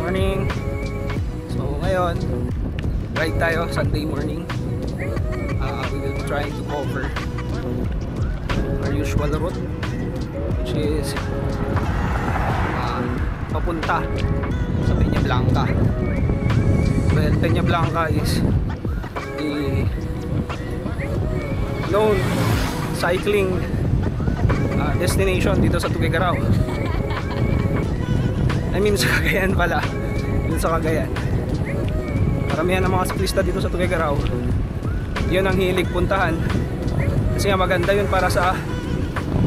Morning. So ngayon, ride tayo Sunday morning. We will be trying to cover our usual route, which is papunta sa Peña Blanca. Well, Peña Blanca is a known cycling destination dito sa Tuguegarao. I mean sa Cagayan pala. Dito sa Cagayan. Karamihan ng mga siklista dito sa Tuguegarao, yun ang hilig puntahan. Kasi nga maganda yun para sa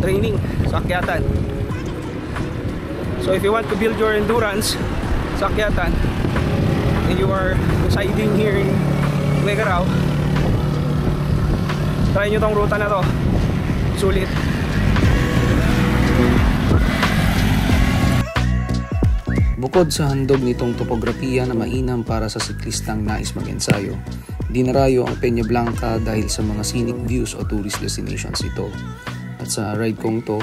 training, sa akyatan. So if you want to build your endurance sa akyatan and you are residing here in Tuguegarao, try nyo tong ruta na to. Sulit. Bukod sa handog nitong topografiya na mainam para sa siklistang nais mag-ensayo, dinarayo ang Peña Blanca dahil sa mga scenic views o tourist destinations ito. At sa ride kong to,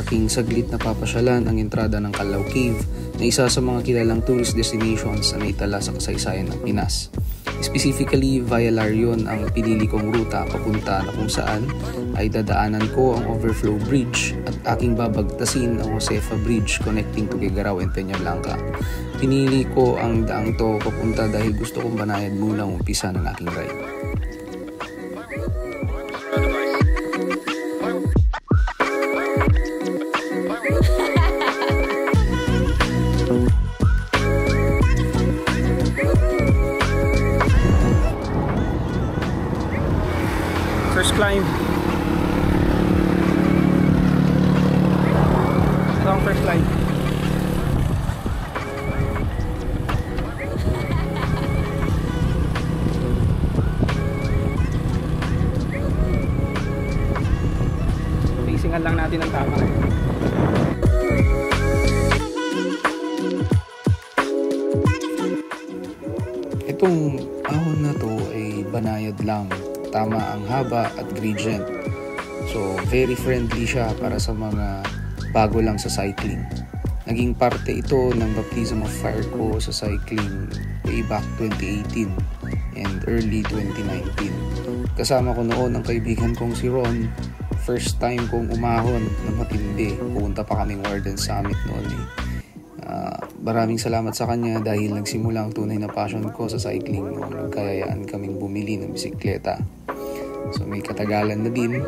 aking saglit na papasyalan ang entrada ng Calao Cave na isa sa mga kilalang tourist destinations na naitala sa kasaysayan ng Pinas. Specifically, via Larion ang pinili kong ruta papunta na kung saan ay dadaanan ko ang Overflow Bridge at aking babagtasin ang Josefa Bridge connecting Tuguegarao and Peña Blanca. Pinili ko ang daang to papunta dahil gusto kong banayad muna ang umpisa ng aking ride. First climb. Ito ang first climb. Pacingan lang natin ang tama. Itong ahon na to ay banayad lang. Tama ang haba at gradient. So, very friendly siya para sa mga bago lang sa cycling. Naging parte ito ng baptism of fire ko sa cycling way back 2018 and early 2019. Kasama ko noon ang kaibigan kong si Ron. First time kong umahon na matindi. Pupunta pa kaming Warden Summit noon eh. Maraming salamat sa kanya dahil nagsimula ang tunay na passion ko sa cycling noong nagkayayaan kaming bumili ng bisikleta. So may katagalan na din.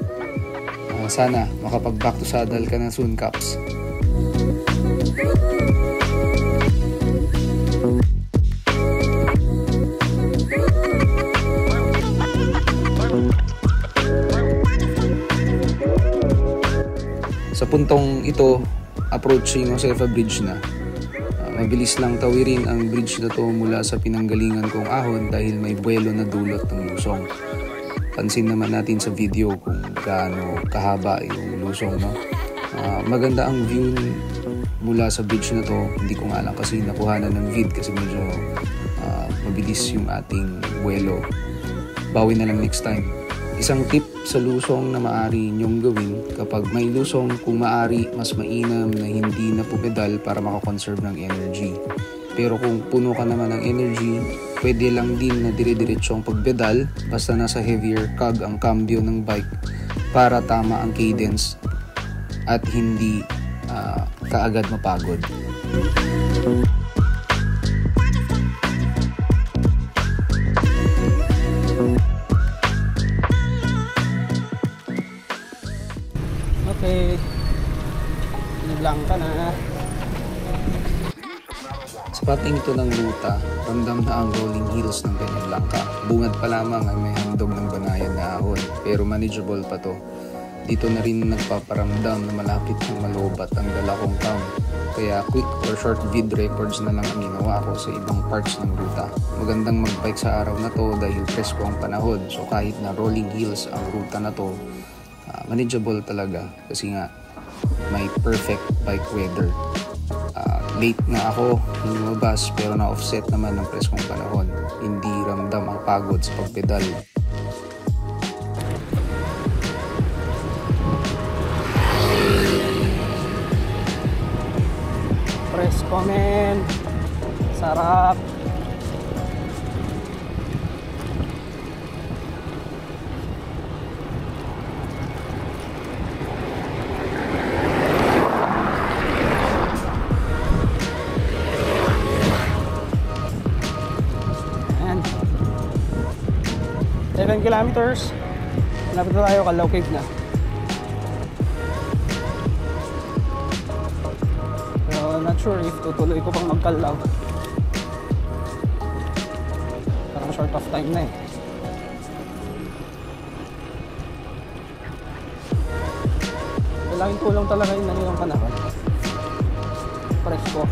Sana makapag back to saddle ka na soon, Caps. Sa puntong ito, approaching Josefa Bridge na. Mabilis lang tawirin ang bridge na to mula sa pinanggalingan kong ahon dahil may buwelo na dulot ng lusong. Pansin naman natin sa video kung gaano kahaba yung lusong, no? Maganda ang view mula sa bridge na to. Hindi ko nga lang kasi nakuhanan ng vid kasi medyo mabilis yung ating buwelo. Bawi na lang next time. Isang tip sa lusong na maaari nyong gawin kapag may lusong, kung maaari mas mainam na hindi na pumedal para makakonserve ng energy. Pero kung puno ka naman ng energy, pwede lang din na dire-diretsong pagpedal basta nasa heavier cog ang cambio ng bike para tama ang cadence at hindi kaagad mapagod. Okay, Blanca na. Sa pating ito ng ruta, ramdam na ang rolling hills ng Peña Blanca. Bungad pa lamang ang may handog ng banayan na ahon, pero manageable pa to. Dito na rin nagpaparamdam na malapit ng malobat ang dala kong cam. Kaya quick or short vid records na lang ang ginawa ko sa ibang parts ng ruta. Magandang magbike sa araw na to dahil presko ang panahon, so kahit na rolling hills ang ruta na to, manageable talaga kasi nga may perfect bike weather. Late na ako lumabas pero na-offset naman ng preskong panahon. Hindi ramdam ang pagod sa pagpedal. Presko men, Sarap. And 7 kilometers. Malapit na tayo, Kalaw Cave na. Pero not sure if tutuloy ko pang magkalaw. Parang short of time na eh. Malaking tulong talaga yung nanilang panahon. Presko.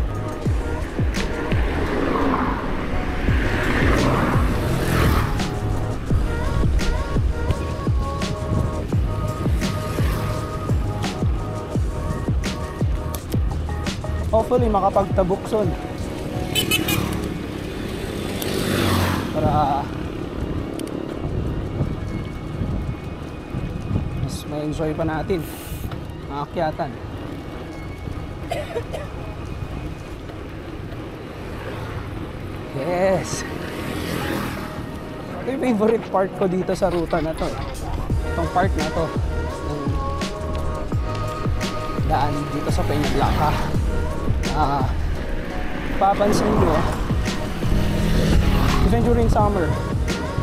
Hopefully makapagtabukson para mas ma-enjoy pa natin ang akyatan. Yes, ito yung favorite part ko dito sa ruta na to. Itong part na to ng daan dito sa Peña Blanca. Papansin nyo, even during summer,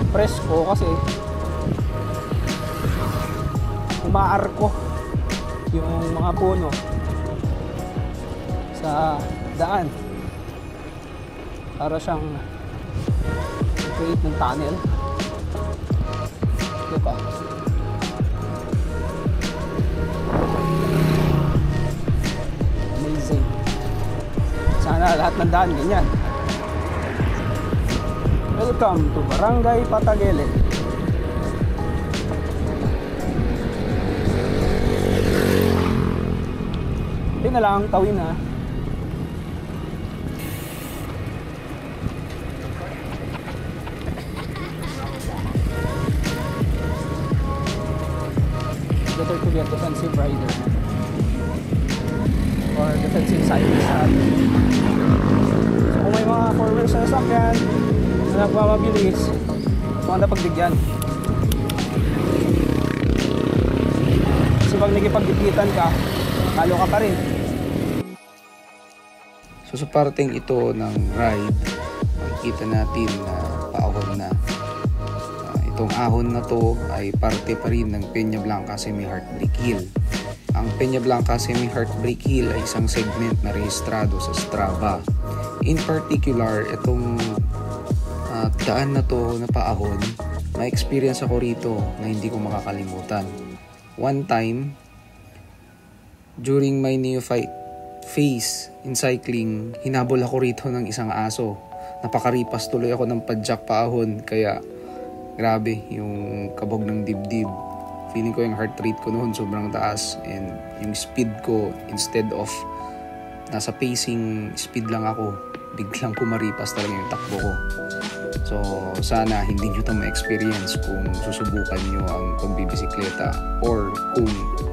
presko kasi umaarko yung mga puno sa daan para siyang create ng tunnel. Diba? Amazing. Sana lahat ng daan ganyan. Welcome to Barangay Patagele. Hindi na lang, tawin na. Better to be a defensive rider or defensive cyclist. So kung may mga four-wheels na sasakyan na nagmamabilis, maganda pagbigyan. Kasi pag nagipagbigitan ka, talo ka pa rin. So sa parteng ito ng ride, makikita natin na paahon na. Itong ahon na to ay parte pa rin ng Peña Blanca Semi-Heartbreak Hill. Ang Peña Blanca Semi-Heartbreak Hill ay isang segment na rehistrado sa Strava. In particular, itong daan na to na paahon, may experience ako rito na hindi ko makakalimutan. One time, during my neophyte phase in cycling, hinabol ako rito ng isang aso. Napakaripas tuloy ako ng padjak paahon, kaya grabe yung kabog ng dibdib. Feeling ko yung heart rate ko noon sobrang taas, and yung speed ko, instead of nasa pacing speed lang ako, biglang kumaripas talaga yung takbo ko. So sana hindi nyo ito ma-experience kung susubukan nyo ang pagbibisikleta, or kung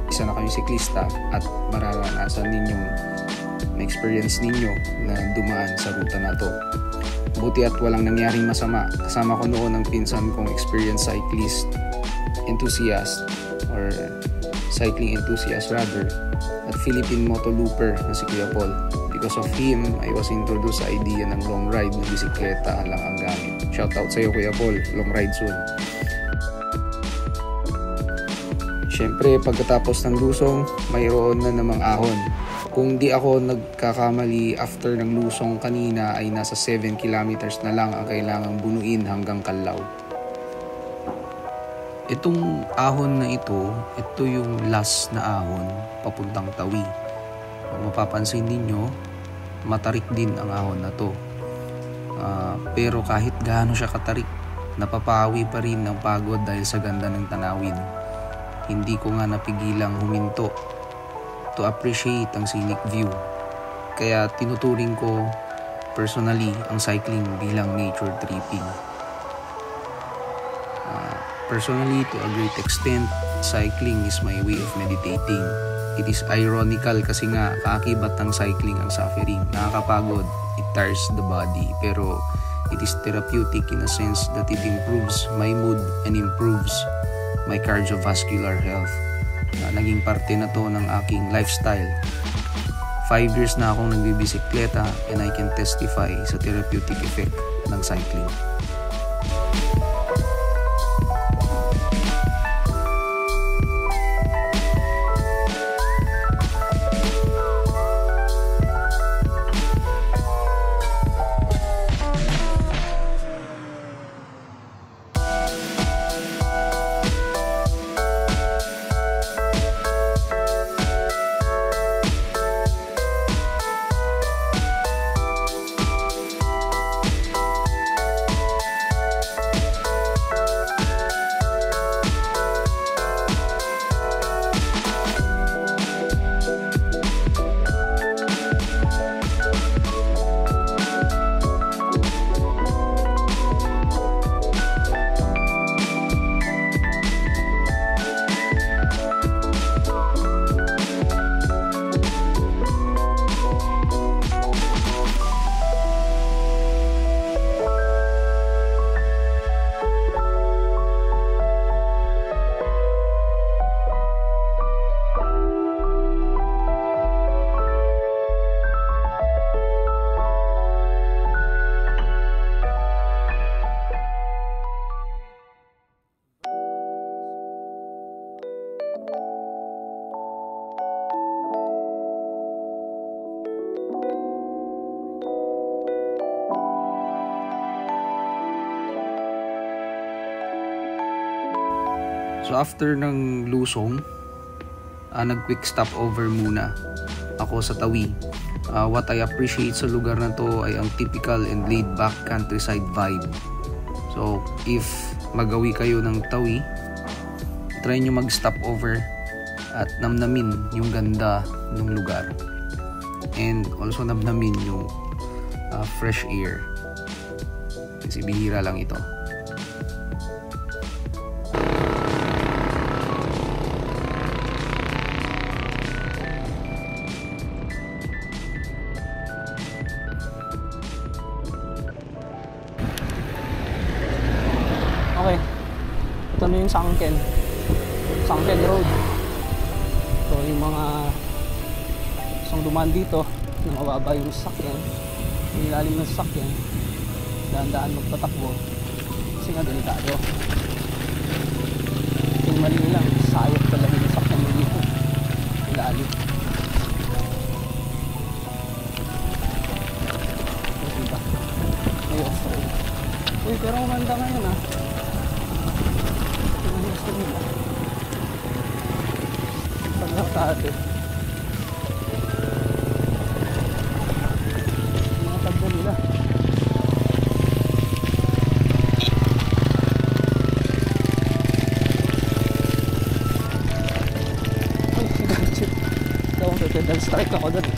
isa na kayong siklista at mararanasan ninyong ma-experience ninyo na dumaan sa ruta na to. Buti at walang nangyaring masama. Kasama ko noon ang pinsan kong experienced cyclist enthusiast, or cycling enthusiast rather, at Philippine motolooper na si Kuya Paul. Because of him, I was introduced sa idea ng long ride na bisikleta lang ang gamit. Shoutout sa iyo Kuya Paul, long ride soon. Siyempre, pagkatapos ng lusong, mayroon na namang ahon. Kung di ako nagkakamali, after ng lusong kanina ay nasa 7 kilometers na lang ang kailangang bunuin hanggang Kalaw. Itong ahon na ito yung last na ahon papuntang Tawi. Kung mapapansin ninyo, matarik din ang ahon na to. Pero kahit gaano siya katarik, napapawi pa rin ng pagod dahil sa ganda ng tanawin. Hindi ko nga napigilang huminto to appreciate ang scenic view. Kaya tinuturing ko personally ang cycling bilang nature tripping. Personally, to a great extent, cycling is my way of meditating. It is ironical kasi nga kaakibat ng cycling ang suffering. Nakakapagod. It tires the body, pero it is therapeutic in a sense that it improves my mood and improves my cardiovascular health. Naging parte na to ng aking lifestyle. 5 years na akong nagbibisikleta and I can testify sa therapeutic effect ng cycling. So after ng Lusong, nag-quick stop over muna ako sa Tawi. What I appreciate sa lugar na to ay ang typical and laid back countryside vibe. So if magawi kayo ng Tawi, try nyo mag-stop over at namnamin yung ganda ng lugar. And also namnamin yung fresh air. Kasi bihira lang ito. Okay, ito na yung Sunken Road. So yung mga isang dumaan dito na mababa yung sasakyan, yung ilalim ng sasakyan, daan-daan magpatakbo kasi nga delikado. Yung mali lang, sayop talaga yung sasakyan mo dito, ilalim. Diba? May off-road. Uy, pero maganda ngayon ah. Gusto nila pagkakate mga tagda nila. Ay, shit, gawang pedal strike ako doon.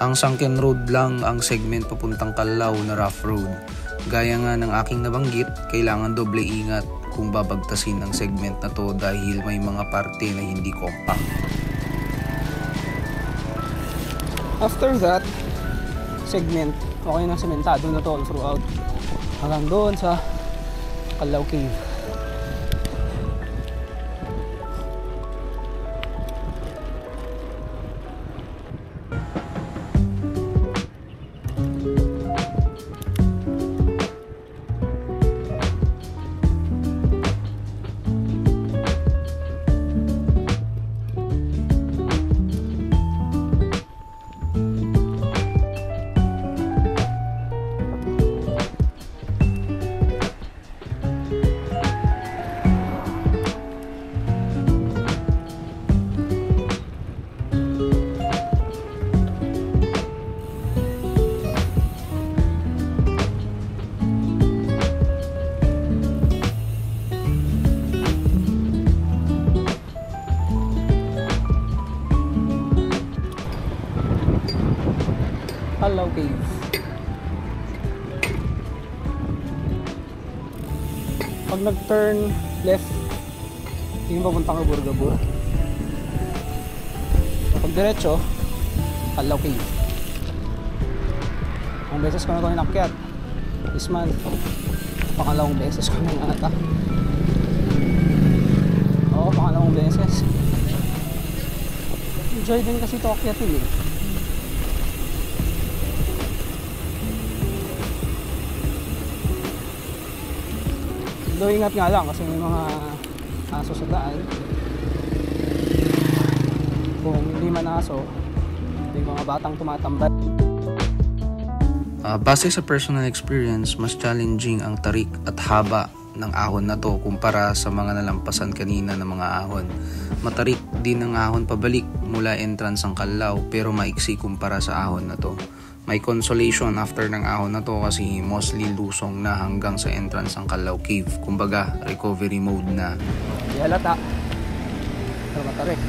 Ang Sunken Road lang ang segment papuntang Kalaw na rough road. Gaya nga ng aking nabanggit, kailangan doble ingat kung babagtasin ang segment na to dahil may mga parte na hindi compact. After that segment, okay na, sementado na to all throughout hanggang doon sa Kalaw Cave. Pag nag-turn left, yung papuntang Gabur-Gabur. Pag diretso, Kalaw Cave. Ang beses ko na ito inakyat this month. Pangalawang beses ko na ata. Oo, pangalawang beses. Enjoy din kasi ito akyatin eh. Do ingat nga lang kasi may mga aso sa daan. Kung hindi man aso, may mga batang tumatambay. Base sa personal experience, mas challenging ang tarik at haba ng ahon na to kumpara sa mga nalampasan kanina ng mga ahon. Matarik din ang ahon pabalik mula entrance ang Kalaw pero maiksi kumpara sa ahon na to. May consolation after ng ahon na to kasi mostly lusong na hanggang sa entrance ang Kalaw Cave. Kumbaga, recovery mode na. Di halata. Pero matarik.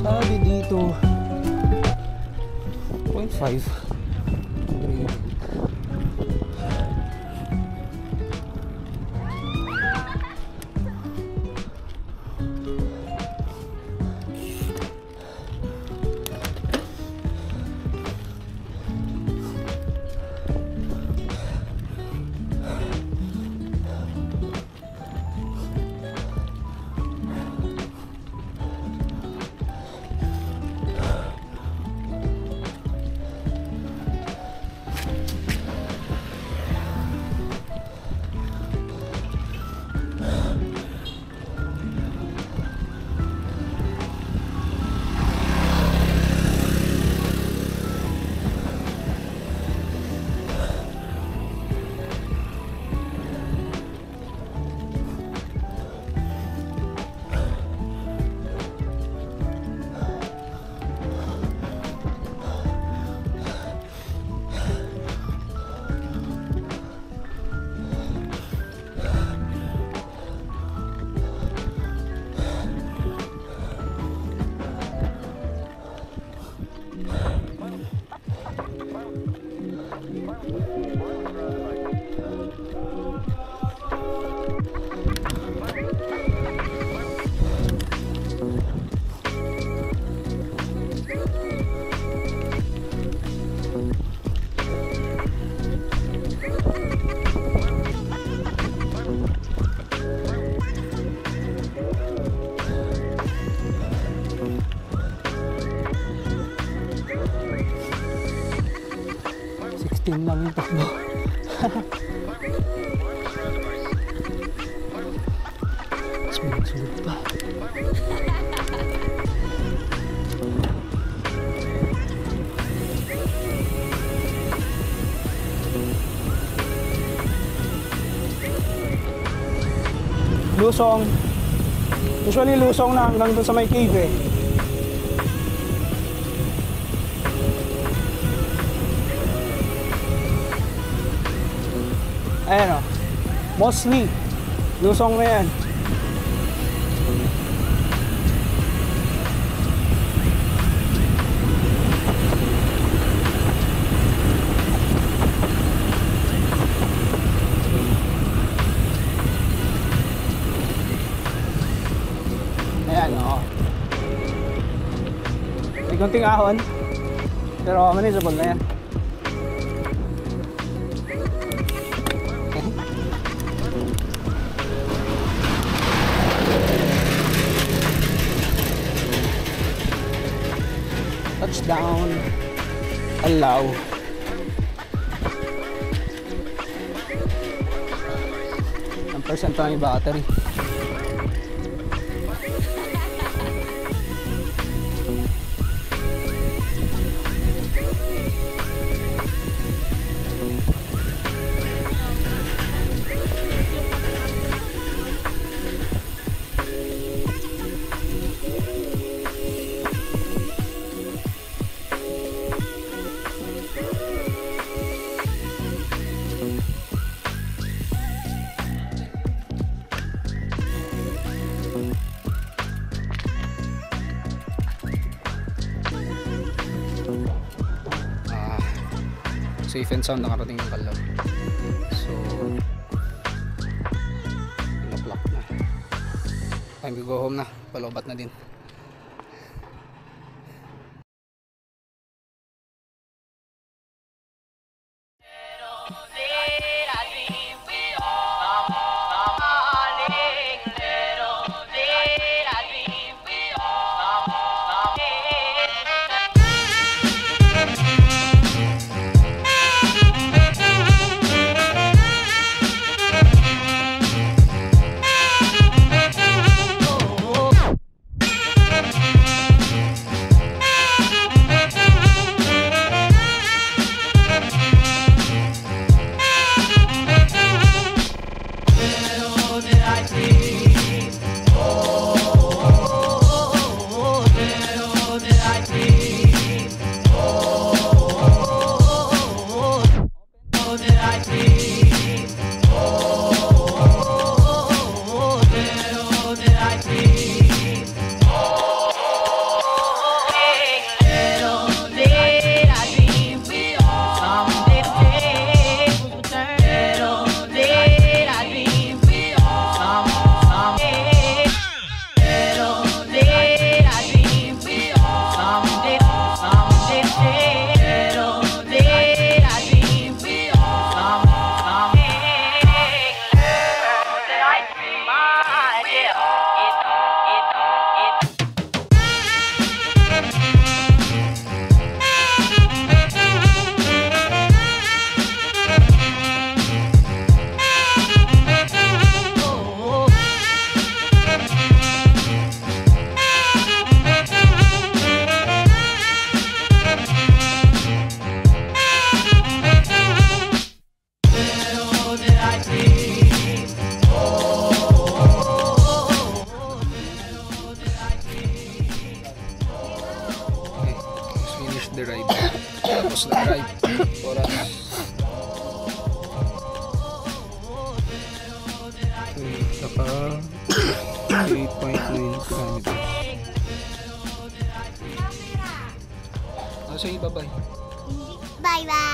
Sabi dito 0.5 grade. Team lang yung takbo. Sunod pa. Lusong. Usually lusong na hanggang doon sa may cave eh. Ayan o. Mostly. Lusong na yan. Ayan o. May konting ahon. Pero manageable na yan. Touchdown, allow. Ang percent ng battery. safe and sound nakarating ng Calao. So pinaplak na, time to go home na, palobat na din. The ride. Tapos na drive. Oras. Saka 8.9 kilometers. Nasa ibabay. Bye bye.